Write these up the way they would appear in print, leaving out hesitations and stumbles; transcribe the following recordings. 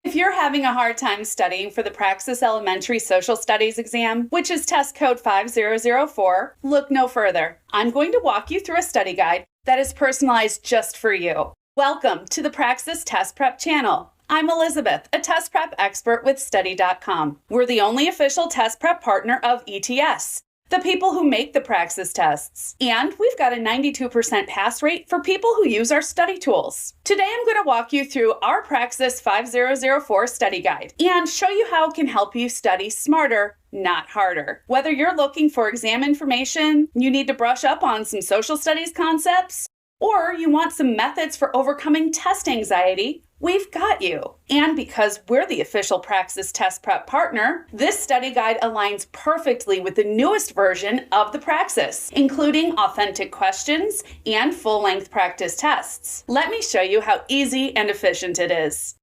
If you're having a hard time studying for the Praxis Elementary Social Studies exam, which is test code 5004, look no further. I'm going to walk you through a study guide that is personalized just for you. Welcome to the Praxis Test Prep channel. I'm Elizabeth, a test prep expert with Study.com. We're the only official test prep partner of ETS, the people who make the Praxis tests. And we've got a 92% pass rate for people who use our study tools. Today I'm going to walk you through our Praxis 5004 study guide and show you how it can help you study smarter, not harder. Whether you're looking for exam information, you need to brush up on some social studies concepts, or you want some methods for overcoming test anxiety, we've got you. And because we're the official Praxis test prep partner, this study guide aligns perfectly with the newest version of the Praxis, including authentic questions and full-length practice tests. Let me show you how easy and efficient it is.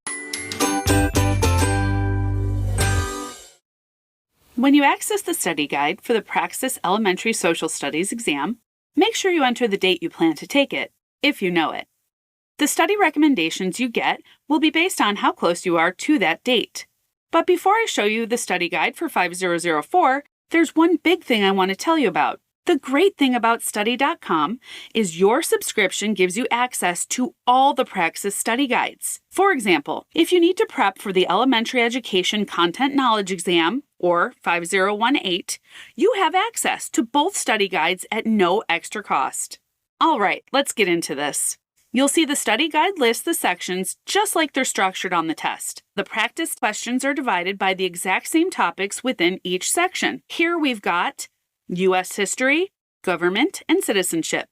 When you access the study guide for the Praxis Elementary Social Studies exam, make sure you enter the date you plan to take it, if you know it. The study recommendations you get will be based on how close you are to that date. But before I show you the study guide for 5004, there's one big thing I want to tell you about. The great thing about Study.com is your subscription gives you access to all the Praxis study guides. For example, if you need to prep for the Elementary Education Content Knowledge Exam, or 5018, you have access to both study guides at no extra cost. All right, let's get into this. You'll see the study guide lists the sections just like they're structured on the test. The practice questions are divided by the exact same topics within each section. Here we've got U.S. history, government and citizenship,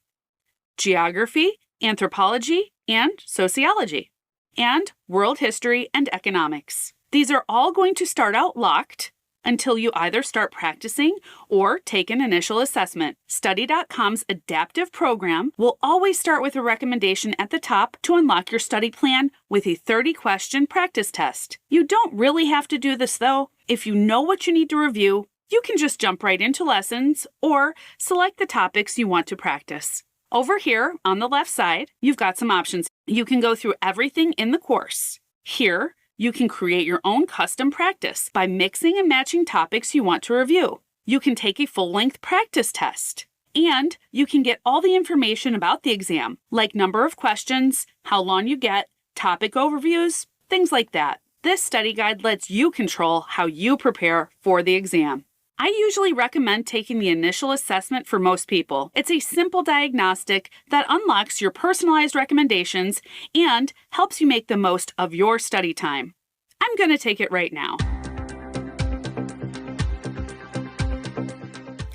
geography, anthropology, and sociology, and world history and economics. These are all going to start out locked until you either start practicing or take an initial assessment. Study.com's adaptive program will always start with a recommendation at the top to unlock your study plan with a 30-question practice test. You don't really have to do this though. If you know what you need to review, you can just jump right into lessons or select the topics you want to practice. Over here on the left side, you've got some options. You can go through everything in the course. Here, you can create your own custom practice by mixing and matching topics you want to review. You can take a full-length practice test. And you can get all the information about the exam, like number of questions, how long you get, topic overviews, things like that. This study guide lets you control how you prepare for the exam. I usually recommend taking the initial assessment for most people. It's a simple diagnostic that unlocks your personalized recommendations and helps you make the most of your study time. I'm going to take it right now.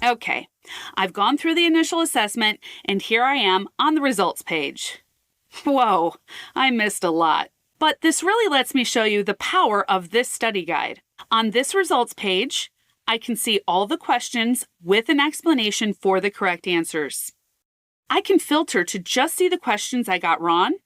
Okay, I've gone through the initial assessment and here I am on the results page. Whoa, I missed a lot. But this really lets me show you the power of this study guide. On this results page, I can see all the questions with an explanation for the correct answers. I can filter to just see the questions I got wrong,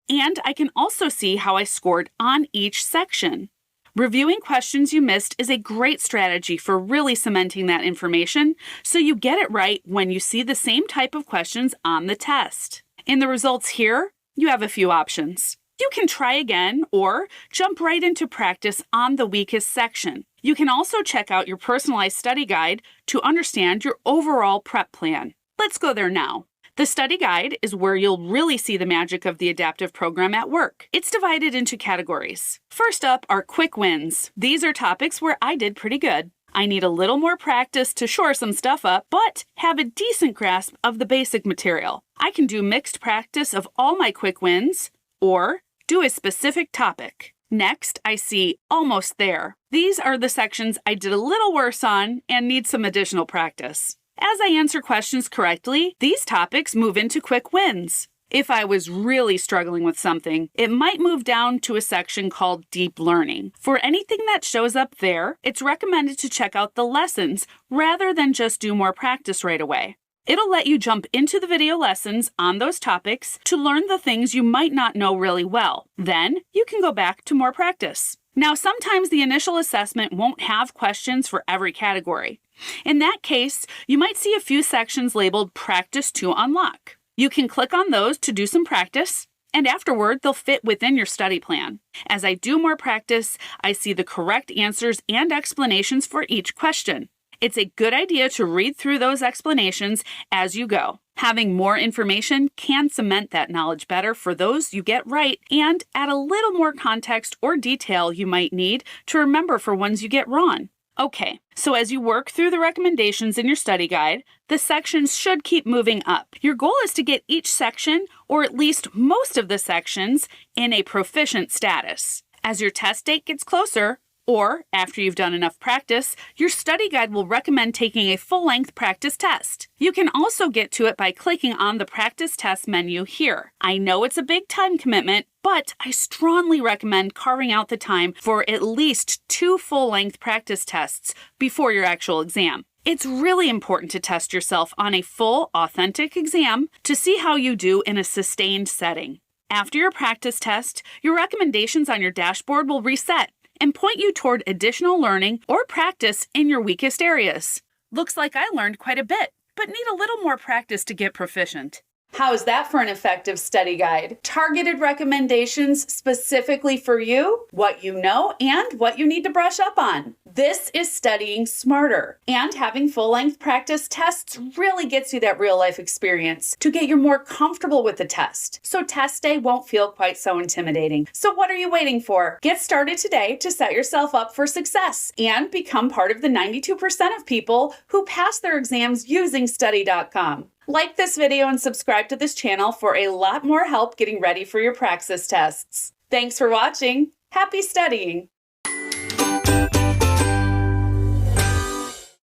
and I can also see how I scored on each section. Reviewing questions you missed is a great strategy for really cementing that information, so you get it right when you see the same type of questions on the test. In the results here, you have a few options. You can try again or jump right into practice on the weakest section. You can also check out your personalized study guide to understand your overall prep plan. Let's go there now. The study guide is where you'll really see the magic of the adaptive program at work. It's divided into categories. First up are quick wins. These are topics where I did pretty good. I need a little more practice to shore some stuff up, but have a decent grasp of the basic material. I can do mixed practice of all my quick wins, or do a specific topic. Next, I see almost there. These are the sections I did a little worse on and need some additional practice. As I answer questions correctly, these topics move into quick wins. If I was really struggling with something, it might move down to a section called Deep Learning. For anything that shows up there, it's recommended to check out the lessons rather than just do more practice right away. It'll let you jump into the video lessons on those topics to learn the things you might not know really well. Then you can go back to more practice. Now, sometimes the initial assessment won't have questions for every category. In that case, you might see a few sections labeled Practice to Unlock. You can click on those to do some practice, And afterward, they'll fit within your study plan. As I do more practice, I see the correct answers and explanations for each question. It's a good idea to read through those explanations as you go. Having more information can cement that knowledge better for those you get right and add a little more context or detail you might need to remember for ones you get wrong. Okay, so as you work through the recommendations in your study guide, the sections should keep moving up. Your goal is to get each section, or at least most of the sections, in a proficient status. As your test date gets closer, or after you've done enough practice, your study guide will recommend taking a full-length practice test. You can also get to it by clicking on the practice test menu here. I know it's a big time commitment, but I strongly recommend carving out the time for at least 2 full-length practice tests before your actual exam. It's really important to test yourself on a full, authentic exam to see how you do in a sustained setting. After your practice test, your recommendations on your dashboard will reset and point you toward additional learning or practice in your weakest areas. Looks like I learned quite a bit, but need a little more practice to get proficient. How's that for an effective study guide? Targeted recommendations specifically for you, what you know, and what you need to brush up on. This is studying smarter. And having full-length practice tests really gets you that real-life experience to get you more comfortable with the test, so test day won't feel quite so intimidating. So what are you waiting for? Get started today to set yourself up for success and become part of the 92% of people who pass their exams using study.com. Like this video and subscribe to this channel for a lot more help getting ready for your Praxis tests. Thanks for watching. Happy studying!